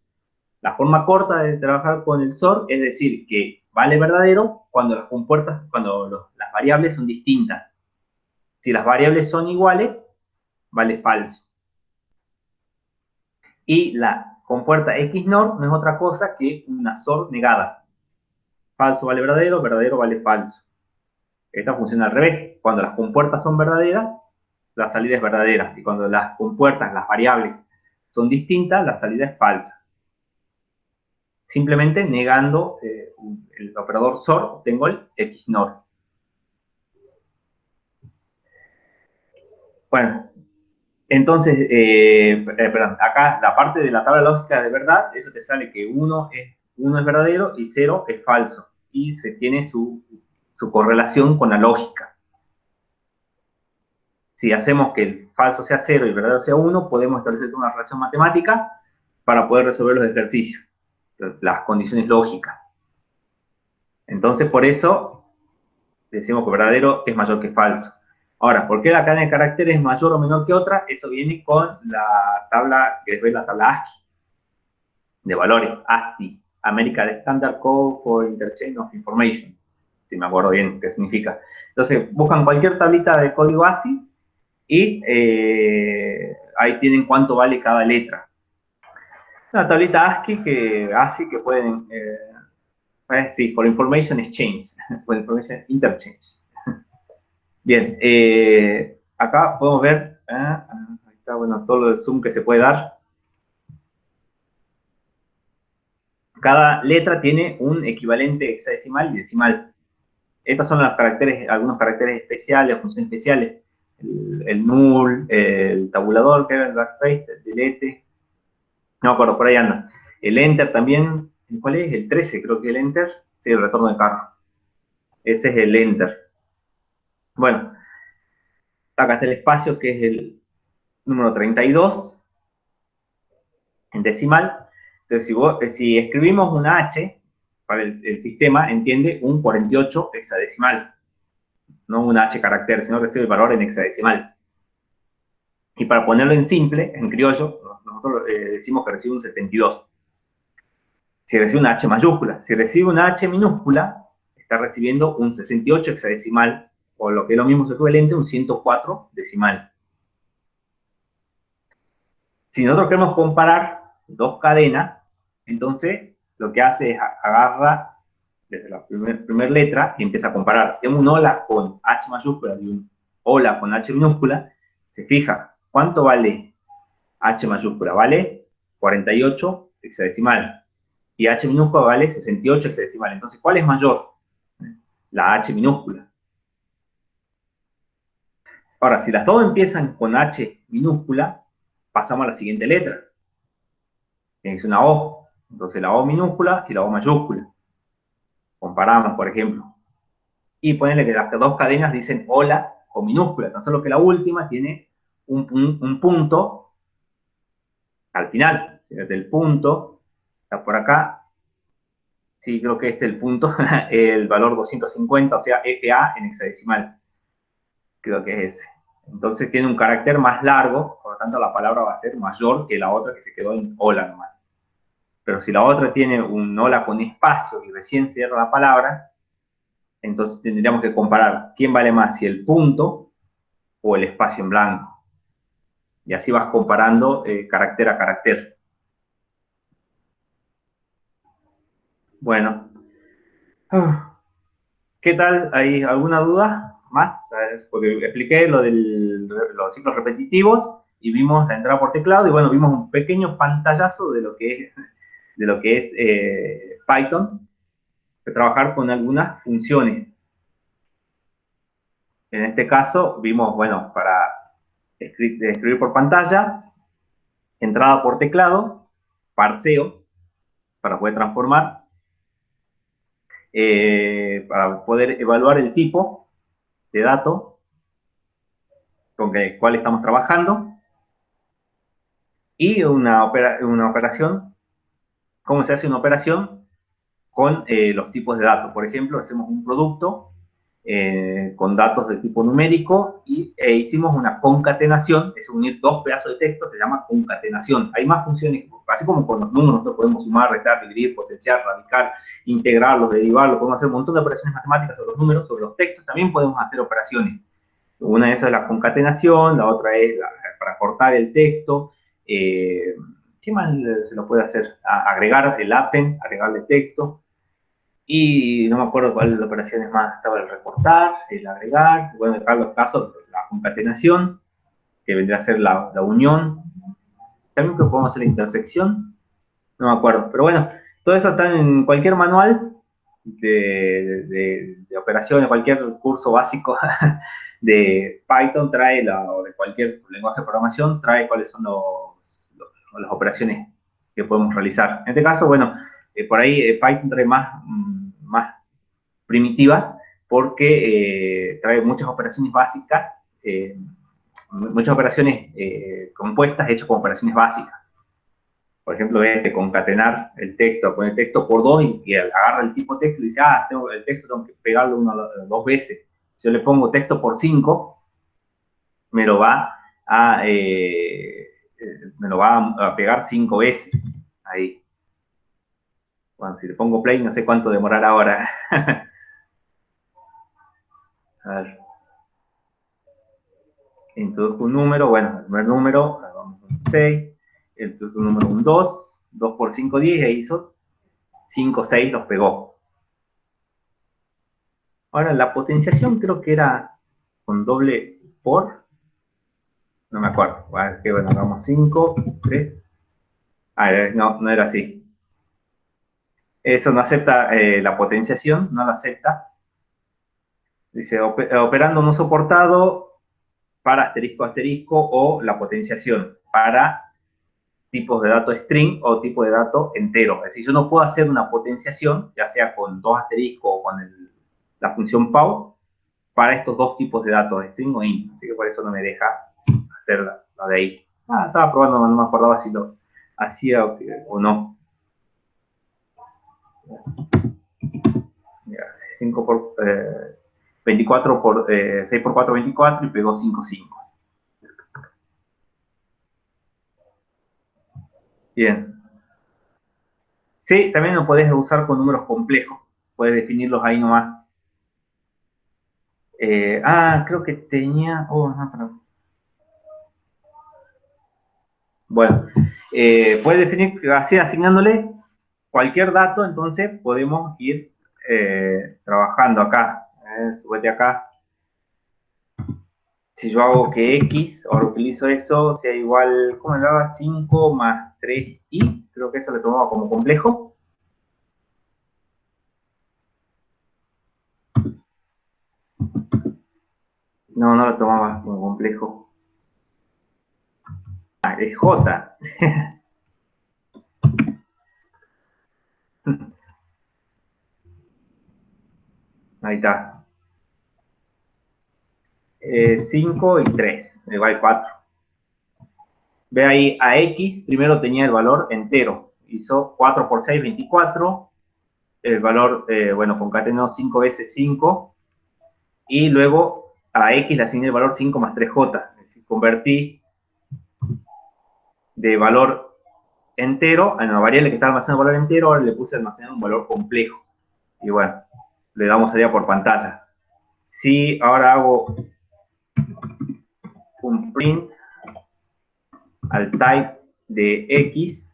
La forma corta de trabajar con el SOR es decir que vale verdadero cuando las compuertas, las variables son distintas. Si las variables son iguales, vale falso. Y la compuerta XNOR no es otra cosa que una SOR negada. Falso vale verdadero, verdadero vale falso. Esta funciona al revés. Cuando las compuertas son verdaderas, la salida es verdadera. Y cuando las compuertas, las variables, son distintas, la salida es falsa. Simplemente negando el operador SOR, obtengo el XNOR. Bueno, entonces, perdón, acá la parte de la tabla lógica de verdad, eso te sale que 1 es verdadero y 0 es falso. Y se tiene su correlación con la lógica. Si hacemos que el falso sea 0 y el verdadero sea 1, podemos establecer una relación matemática para poder resolver los ejercicios, las condiciones lógicas. Entonces, por eso decimos que verdadero es mayor que falso. Ahora, ¿por qué la cadena de caracteres es mayor o menor que otra? Eso viene con la tabla, que es la tabla ASCII, de valores, ASCII, American Standard Code for Interchange of Information, si me acuerdo bien qué significa. Entonces, buscan cualquier tablita de código ASCII y ahí tienen cuánto vale cada letra. Una tablita ASCII que pueden, sí, for Information Exchange, for Information Interchange. Bien, acá podemos ver, ahí está, bueno, todo lo de zoom que se puede dar. Cada letra tiene un equivalente hexadecimal y decimal. Estos son los caracteres, algunos caracteres especiales, funciones especiales. El null, el tabulador, que era el backspace, el delete. No me acuerdo, por ahí anda. El enter también, ¿cuál es? El 13, creo que el enter. Sí, el retorno de carro. Ese es el enter. Bueno, acá está el espacio, que es el número 32, en decimal. Entonces, si escribimos una H, para el sistema entiende un 48 hexadecimal. No un H carácter, sino recibe el valor en hexadecimal. Y para ponerlo en simple, en criollo, nosotros decimos que recibe un 72. Si recibe una H mayúscula. Si recibe una H minúscula, está recibiendo un 68 hexadecimal, o lo que es lo mismo, es equivalente, un 104 decimal. Si nosotros queremos comparar dos cadenas, entonces lo que hace es agarra desde la primera letra y empieza a comparar. Si tenemos un hola con H mayúscula y un hola con H minúscula, se fija, ¿cuánto vale H mayúscula? Vale 48 hexadecimal. Y H minúscula vale 68 hexadecimal. Entonces, ¿cuál es mayor? La H minúscula. Ahora, si las dos empiezan con H minúscula, pasamos a la siguiente letra. Es una O. Entonces, la O minúscula y la O mayúscula. Comparamos, por ejemplo. Y ponerle que las dos cadenas dicen hola con minúscula. Tan solo que la última tiene un punto al final. Desde el punto, está por acá. Sí, creo que este es el punto. El valor 250, o sea, FA en hexadecimal. Creo que es ese. Entonces tiene un carácter más largo, por lo tanto la palabra va a ser mayor que la otra que se quedó en hola nomás. Pero si la otra tiene un hola con espacio y recién cierra la palabra, entonces tendríamos que comparar quién vale más, si el punto o el espacio en blanco. Y así vas comparando carácter a carácter. Bueno. ¿Qué tal? ¿Hay alguna duda más? Porque expliqué lo de los ciclos repetitivos y vimos la entrada por teclado y bueno, vimos un pequeño pantallazo de lo que es Python, de trabajar con algunas funciones. En este caso vimos, bueno, para escribir por pantalla, entrada por teclado, parseo, para poder transformar, para poder evaluar el tipo de dato con el cual estamos trabajando, y una operación, cómo se hace una operación con los tipos de datos. Por ejemplo, hacemos un producto con datos de tipo numérico e hicimos una concatenación, es unir dos pedazos de texto, se llama concatenación. Hay más funciones, así como con los números, nosotros podemos sumar, restar, dividir, potenciar, radicar, integrarlos, derivarlos, podemos hacer un montón de operaciones matemáticas sobre los números, sobre los textos, también podemos hacer operaciones. Una de esas es la concatenación, la otra es para cortar el texto. ¿Qué más se lo puede hacer? Agregar el append, agregarle texto. Y no me acuerdo cuáles operaciones más. Estaba el recortar, el agregar, bueno, en los casos, la concatenación, que vendría a ser la unión. También creo que podemos hacer la intersección. No me acuerdo. Pero bueno, todo eso está en cualquier manual de operaciones, cualquier curso básico de Python trae, o de cualquier lenguaje de programación, trae cuáles son las operaciones que podemos realizar. En este caso, bueno, por ahí Python trae más primitivas porque trae muchas operaciones básicas, muchas operaciones compuestas hechas como operaciones básicas. Por ejemplo, concatenar el texto, poner texto por 2 y agarra el tipo texto y dice, el texto tengo que pegarlo 2 veces. Si yo le pongo texto por 5, me lo va a pegar 5 veces. Ahí. Bueno, si le pongo play, no sé cuánto demorará ahora. A ver. Introduzco un número, bueno, el primer número, vamos con 6. Introduzco un número, un 2. 2 por 5, 10, e hizo 5, 6, los pegó. Ahora, la potenciación creo que era con doble por. No me acuerdo. Que bueno, hagamos 5, 3. No era así. Eso no acepta la potenciación, no la acepta. Dice, operando no soportado para asterisco, asterisco, o la potenciación para tipos de dato string o tipo de dato entero. Es decir, yo no puedo hacer una potenciación, ya sea con 2 asteriscos o con la función PAU, para estos dos tipos de datos, string o int. Así que por eso no me deja hacer la de ahí. Estaba probando, no me acordaba si lo hacía o no. 5 por 24 por 6 por 4, 24 y pegó 5, 5. Bien. Sí, también lo podés usar con números complejos. Puedes definirlos ahí nomás. Creo que tenía... no, perdón. Bueno, puedes definir así, asignándole cualquier dato, entonces podemos ir trabajando acá. Súbete acá. Si yo hago que x, ahora utilizo eso, sea igual, ¿cómo lo hago? 5 más 3i, creo que eso lo tomaba como complejo. No lo tomaba como complejo. Es j. Ahí está. 5 y 3, igual 4. Ve ahí, a x primero tenía el valor entero. Hizo 4 por 6, 24. El valor, bueno, concatenó 5 veces 5. Y luego a x le asigné el valor 5 más 3j. Es decir, convertí de valor entero a una variable que está almacenando valor entero, ahora le puse almacenar un valor complejo. Y bueno, le damos allá por pantalla. Si ahora hago un print al type de x,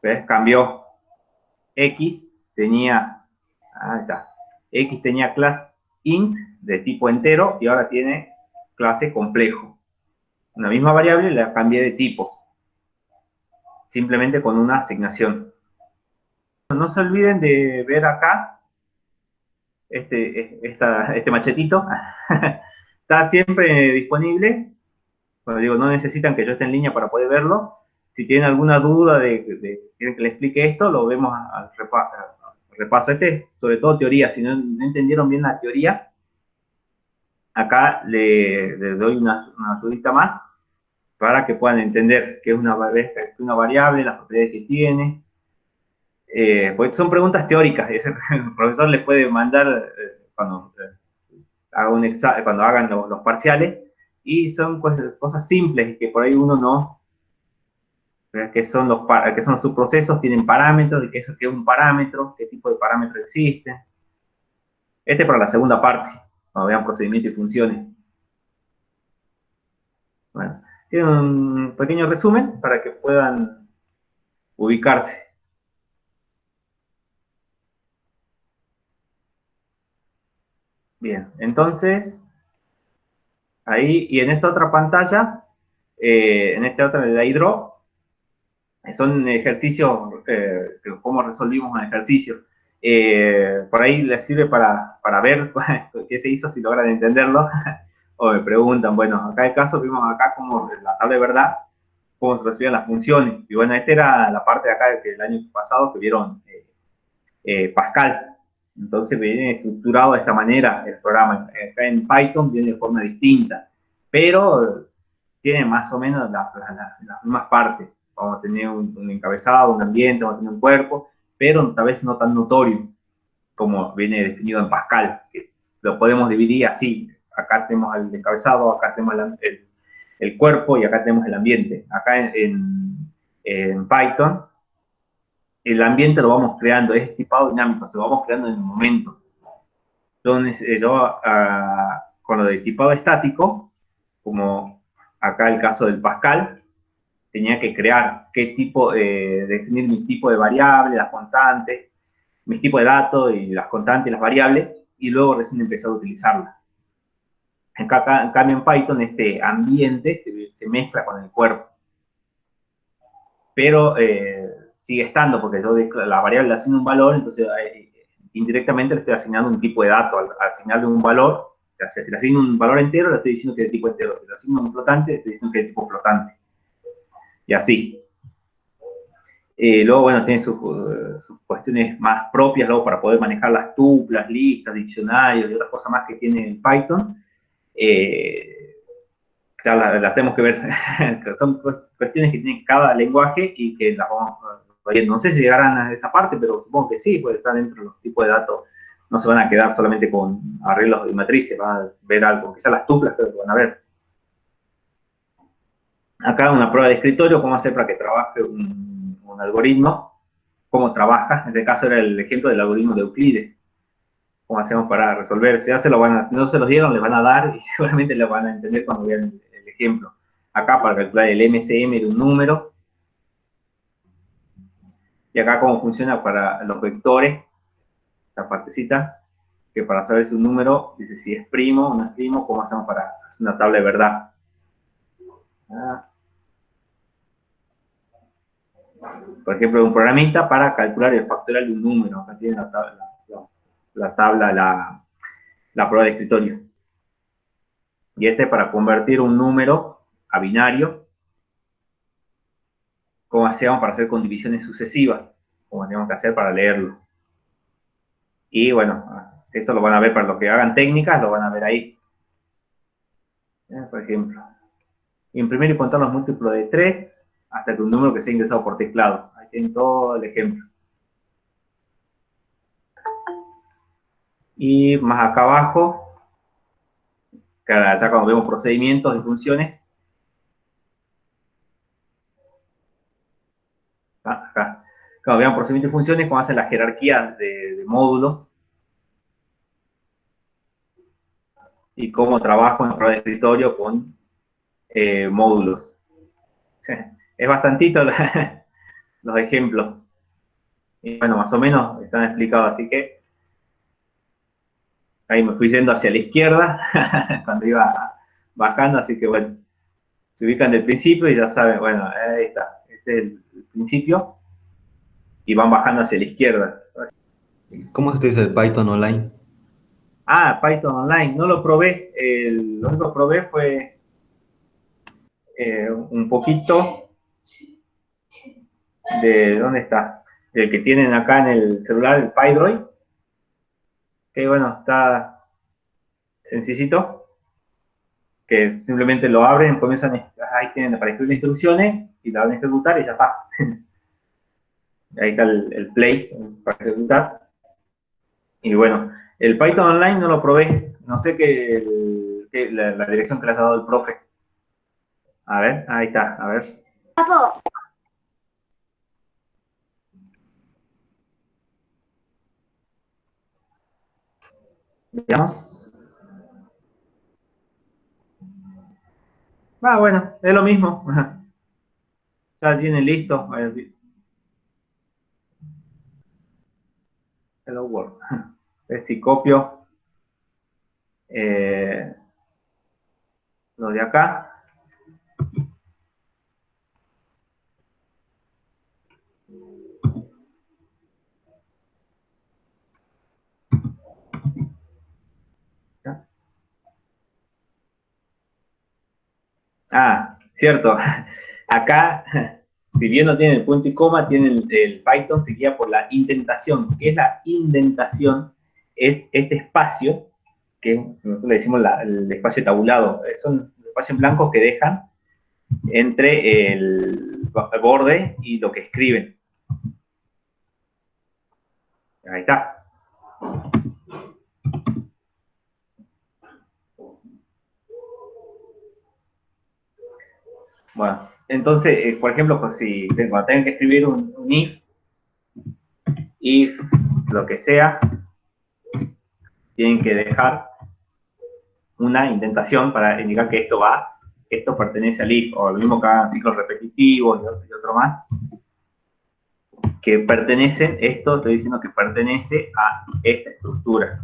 ¿ves? Cambió. X tenía, ahí está, X tenía clase int de tipo entero y ahora tiene clase complejo. Una misma variable la cambié de tipo, simplemente con una asignación. No se olviden de ver acá este machetito. Está siempre disponible. Cuando digo, no necesitan que yo esté en línea para poder verlo. Si tienen alguna duda quieren que les explique esto, lo vemos al repaso. Sobre todo teoría. Si no entendieron bien la teoría, acá le doy una ayudita más para que puedan entender qué es una variable, las propiedades que tiene. Pues son preguntas teóricas, el profesor les puede mandar cuando hagan los parciales, y son cosas simples que por ahí uno no, que son los subprocesos, tienen parámetros, qué es un parámetro, qué tipo de parámetros existen. Este es para la segunda parte, cuando vean procedimientos y funciones. Bueno, tiene un pequeño resumen para que puedan ubicarse. Bien, entonces, ahí, y en esta otra pantalla, en esta otra de iDraw, son ejercicios, cómo resolvimos un ejercicio. Por ahí les sirve para ver qué se hizo, si logran entenderlo, o me preguntan, bueno, acá el caso vimos acá como la tabla de verdad, cómo se resolvían las funciones. Y bueno, esta era la parte de acá del año pasado que vieron Pascal. Entonces viene estructurado de esta manera el programa. Acá en Python viene de forma distinta, pero tiene más o menos las mismas partes. Vamos a tener un encabezado, un ambiente, vamos a tener un cuerpo, pero tal vez no tan notorio como viene definido en Pascal, que lo podemos dividir así. Acá tenemos el encabezado, acá tenemos el cuerpo y acá tenemos el ambiente. Acá en Python, el ambiente lo vamos creando, es tipado dinámico, se lo vamos creando en el momento. Entonces, yo con lo de tipado estático, como acá el caso del Pascal, tenía que crear definir mi tipo de variable, las constantes, mis tipos de datos y las constantes y las variables, y luego recién empezar a utilizarlas. En cambio, en Python, este ambiente se mezcla con el cuerpo. Pero sigue estando, porque yo la variable le asigno un valor, entonces indirectamente le estoy asignando un tipo de dato. Al asignarle un valor, o sea, si le asigno un valor entero, le estoy diciendo que es de tipo entero. Si le asigno un flotante, le estoy diciendo que es de tipo flotante. Y así. Luego, bueno, tiene sus cuestiones más propias, luego para poder manejar las tuplas, listas, diccionarios y otras cosas más que tiene el Python. Ya las tenemos que ver, son cuestiones que tiene cada lenguaje y que las vamos viendo. No sé si llegarán a esa parte, pero supongo que sí, puede estar dentro de los tipos de datos. No se van a quedar solamente con arreglos de matrices, van a ver algo, quizás las tuplas, pero lo van a ver. Acá una prueba de escritorio, cómo hacer para que trabaje un algoritmo, cómo trabaja. En este caso era el ejemplo del algoritmo de Euclides. ¿Cómo hacemos para resolver? Si ya no se los dieron, les van a dar y seguramente lo van a entender cuando vean el ejemplo. Acá para calcular el MCM de un número. Y acá cómo funciona para los vectores, esta partecita, que para saber si un número, dice si es primo o no es primo, cómo hacemos para hacer una tabla de verdad. Por ejemplo, un programita para calcular el factorial de un número. Acá tiene la tabla, la prueba de escritorio. Y este para convertir un número a binario, cómo hacíamos para hacer con divisiones sucesivas, cómo tenemos que hacer para leerlo. Y bueno, esto lo van a ver para los que hagan técnicas, lo van a ver ahí. Por ejemplo, imprimir y contar los múltiplos de 3 hasta que un número que sea ingresado por teclado. Ahí tienen todo el ejemplo. Y más acá abajo, ya cuando vemos procedimientos y funciones, acá, cuando veamos procedimientos y funciones, cómo hacen la jerarquía de módulos y cómo trabajo en la prueba de escritorio con módulos. Es bastantito los ejemplos. Y bueno, más o menos están explicados, así que ahí me fui yendo hacia la izquierda cuando iba bajando, así que bueno, se ubican del principio y ya saben, bueno, ahí está, ese es el principio, y van bajando hacia la izquierda. ¿Cómo se utiliza el Python online? Ah, Python Online, no lo probé, lo único que probé fue un poquito de, ¿dónde está? El que tienen acá en el celular, el PyDroid, que bueno, está sencillito, que simplemente lo abren, comienzan a ahí tienen para escribir instrucciones y la van a ejecutar y ya está. Ahí está el play para ejecutar. Y bueno, el Python Online no lo probé. No sé la dirección que le haya dado el profe. A ver, ahí está, a ver. Veamos. Ah, bueno, es lo mismo. Ya tiene listo. A ver, hello world. Si copio lo de acá. ¿Ya? Ah, cierto. Acá, si bien no tiene el punto y coma, tiene el Python, se guía por la indentación. ¿Qué es la indentación? Es este espacio, que nosotros le decimos el espacio tabulado. Son espacios blancos que dejan entre el borde y lo que escriben. Ahí está. Bueno, entonces, por ejemplo, pues si cuando tengan que escribir un if, lo que sea, tienen que dejar una indentación para indicar que esto pertenece al if, o lo mismo que hagan ciclos repetitivos y otro más, que pertenecen, esto estoy diciendo que pertenece a esta estructura.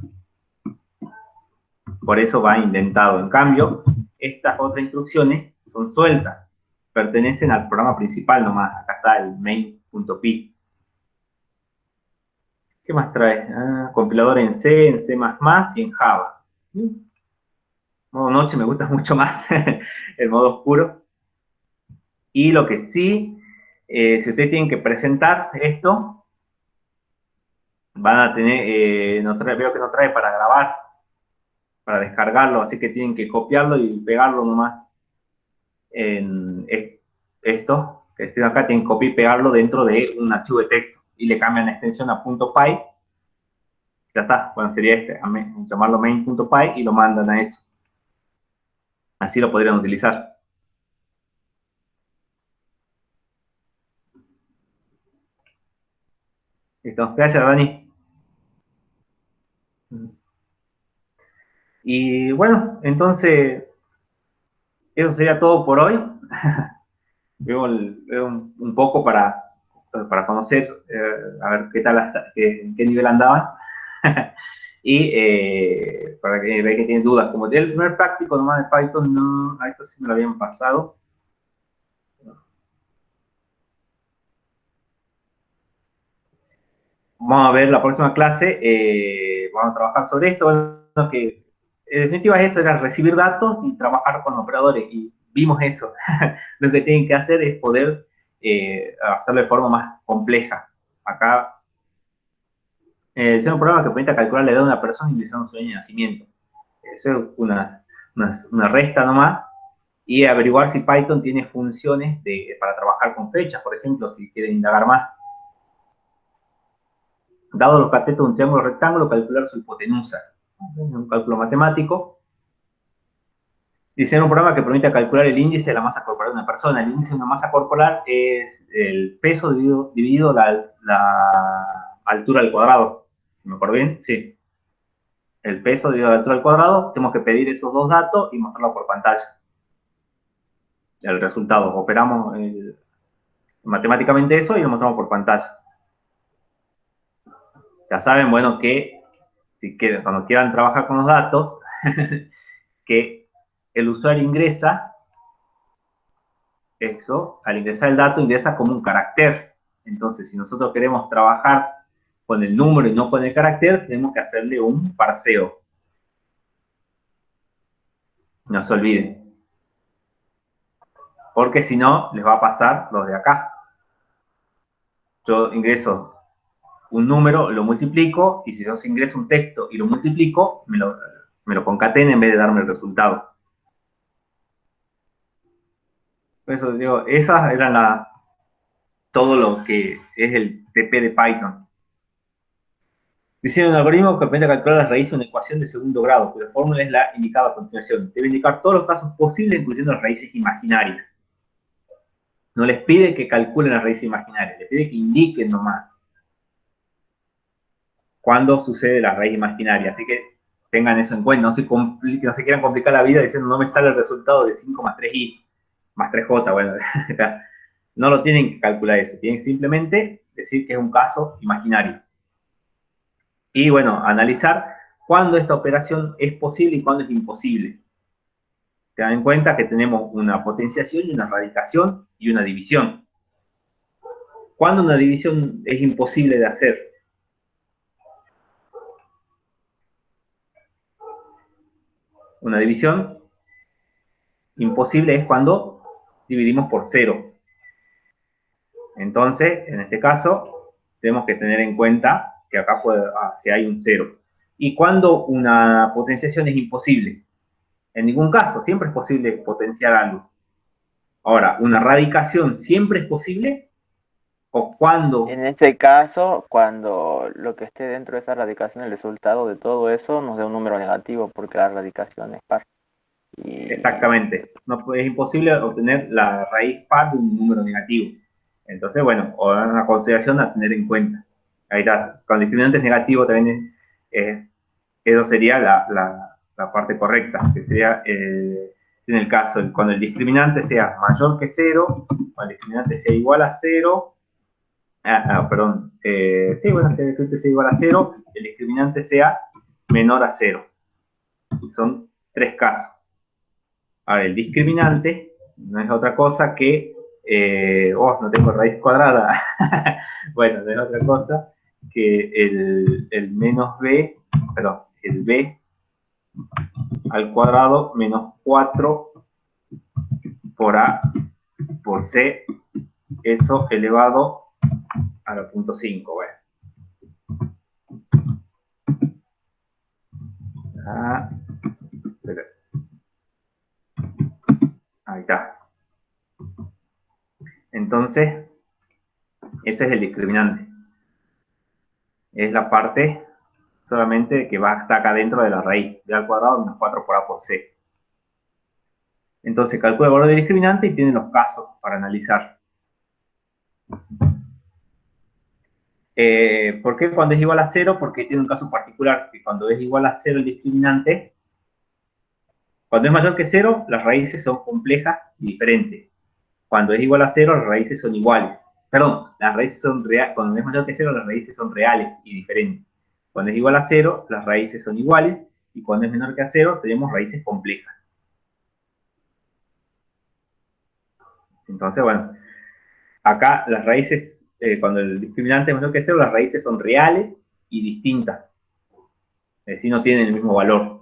Por eso va indentado. En cambio, estas otras instrucciones son sueltas, pertenecen al programa principal nomás. Acá está el main.py. ¿Qué más trae? Compilador en C, en C++ y en Java. Modo noche me gusta mucho más, el modo oscuro. Y lo que sí, si ustedes tienen que presentar esto, van a tener, veo que no trae para grabar, para descargarlo, así que tienen que copiarlo y pegarlo nomás en esto, que estoy acá, tienen que copiar y pegarlo dentro de un archivo de texto, y le cambian la extensión a .py, ya está, bueno, sería llamarlo main.py y lo mandan a eso. Así lo podrían utilizar. Listo, gracias Dani. Y bueno, entonces, eso sería todo por hoy. Veo un poco para conocer, a ver qué tal, en qué nivel andaban. Y para que vean que tienen dudas. Como el primer práctico nomás de Python, no, a esto sí me lo habían pasado. Vamos a ver la próxima clase, vamos a trabajar sobre esto. Bueno, que en definitiva eso era recibir datos y trabajar con operadores, y vimos eso. Lo que tienen que hacer es poder hacerlo de forma más compleja. Acá es un programa que permite calcular la edad de una persona ingresando su año de nacimiento. Eso es una resta nomás, y averiguar si Python tiene funciones para trabajar con fechas, por ejemplo, si quieren indagar más. Dado los catetos de un triángulo rectángulo, calcular su hipotenusa. Un cálculo matemático. Diseñar un programa que permita calcular el índice de la masa corporal de una persona. El índice de una masa corporal es el peso dividido la altura al cuadrado. ¿Me acuerdo bien? Sí. El peso dividido la altura al cuadrado. Tenemos que pedir esos dos datos y mostrarlo por pantalla. El resultado. Operamos matemáticamente eso y lo mostramos por pantalla. Ya saben, bueno, que cuando quieran trabajar con los datos, que el usuario ingresa eso, al ingresar el dato, ingresa como un carácter. Entonces, si nosotros queremos trabajar con el número y no con el carácter, tenemos que hacerle un parseo. No se olviden. Porque si no, les va a pasar los de acá. Yo ingreso un número, lo multiplico, y si yo ingreso un texto y lo multiplico, me lo concatena en vez de darme el resultado. Por eso digo, esas eran todo lo que es el TP de Python. Diseño un algoritmo que permite calcular las raíces de una ecuación de segundo grado, cuya fórmula es la indicada a continuación. Debe indicar todos los casos posibles, incluyendo las raíces imaginarias. No les pide que calculen las raíces imaginarias, les pide que indiquen nomás cuándo sucede la raíz imaginaria. Así que tengan eso en cuenta, no se quieran complicar la vida diciendo no me sale el resultado de 5 más 3i, más 3j, bueno, no lo tienen que calcular eso, tienen que simplemente decir que es un caso imaginario. Y bueno, analizar cuándo esta operación es posible y cuándo es imposible. Tengan en cuenta que tenemos una potenciación y una radicación y una división. ¿Cuándo una división es imposible de hacer? Una división imposible es cuando dividimos por 0. Entonces, en este caso, tenemos que tener en cuenta que acá si hay un 0. ¿Y cuándo una potenciación es imposible? En ningún caso, siempre es posible potenciar algo. Ahora, ¿una radicación siempre es posible? ¿O cuándo? En este caso, cuando lo que esté dentro de esa radicación, el resultado de todo eso nos dé un número negativo, porque la radicación es par. Exactamente. No, es imposible obtener la raíz par de un número negativo. Entonces, bueno, una consideración a tener en cuenta. Ahí está. Con discriminantes negativos también eso sería la parte correcta, que sería en el caso cuando el discriminante sea mayor que 0, cuando el discriminante sea igual a 0, perdón, sí, bueno, si el discriminante sea igual a 0, el discriminante sea menor a 0. Son 3 casos. Ahora, el discriminante no es otra cosa que, no tengo raíz cuadrada. Bueno, no es otra cosa que el menos b, perdón, el b al cuadrado menos 4 por a por c, eso elevado a la punto 5. Bueno. Ahí está. Entonces, ese es el discriminante. Es la parte solamente que va hasta acá dentro de la raíz, b al cuadrado menos 4 por a por c. Entonces calcula el valor del discriminante y tiene los casos para analizar. ¿Por qué cuando es igual a 0? Porque tiene un caso particular, que cuando es igual a 0 el discriminante, cuando es mayor que 0, las raíces son complejas y diferentes. Cuando es igual a 0, las raíces son iguales. Perdón, las raíces son reales. Cuando es mayor que 0, las raíces son reales y diferentes. Cuando es igual a 0, las raíces son iguales. Y cuando es menor que a 0, tenemos raíces complejas. Entonces, bueno, acá las raíces, cuando el discriminante es menor que 0, las raíces son reales y distintas. Es decir, no tienen el mismo valor.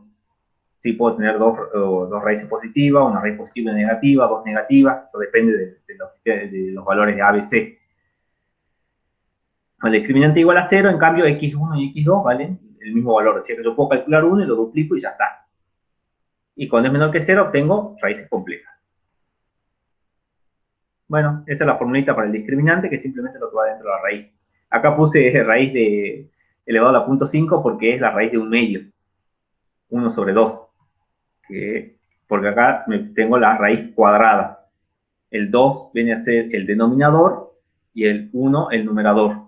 Sí puedo tener dos raíces positivas, una raíz positiva y una negativa, dos negativas. Eso depende de los valores de A, B, C. El discriminante igual a 0, en cambio x1 y x2 valen el mismo valor. Es decir, que yo puedo calcular uno y lo duplico y ya está. Y cuando es menor que 0, obtengo raíces complejas. Bueno, esa es la formulita para el discriminante, que simplemente lo que va dentro de la raíz. Acá puse raíz de elevado a la punto 5 porque es la raíz de un medio. 1 sobre 2. Porque acá tengo la raíz cuadrada. El 2 viene a ser el denominador y el 1 el numerador.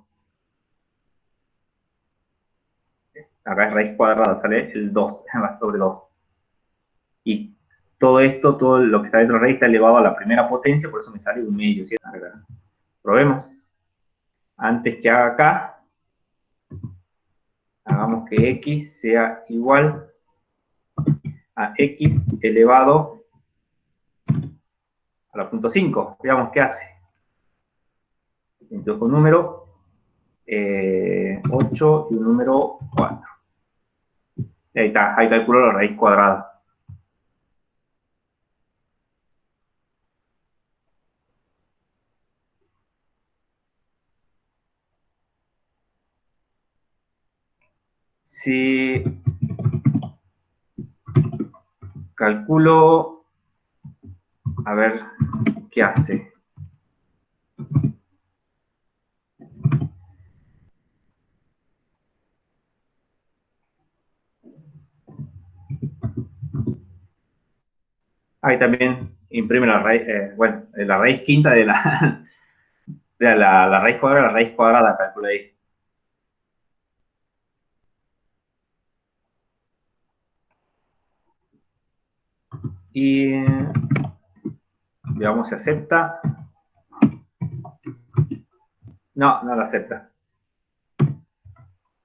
Acá es raíz cuadrada, sale el 2 sobre 2. Y todo esto, todo lo que está dentro de la raíz está elevado a la primera potencia, por eso me sale un medio, ¿cierto? Probemos. Antes que haga acá, hagamos que x sea igual a x elevado a la punto 5. Veamos qué hace. Entonces, un número 8 y un número 4. Y ahí está, ahí calculo la raíz cuadrada. Si calculo, a ver, ¿qué hace? Ahí también imprime la raíz, bueno, la raíz quinta de la, de la raíz cuadrada, calcula ahí. Y veamos si acepta. No, no la acepta.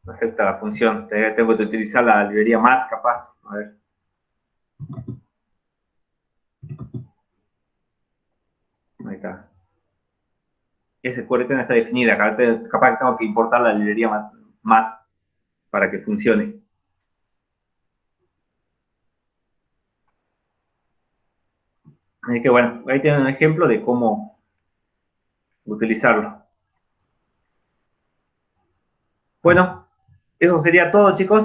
No acepta la función. Tengo que utilizar la librería mat, capaz. A ver. Ahí está. Ese QRT no está definida. Capaz que tengo que importar la librería mat para que funcione. Así que bueno, ahí tienen un ejemplo de cómo utilizarlo. Bueno, eso sería todo, chicos.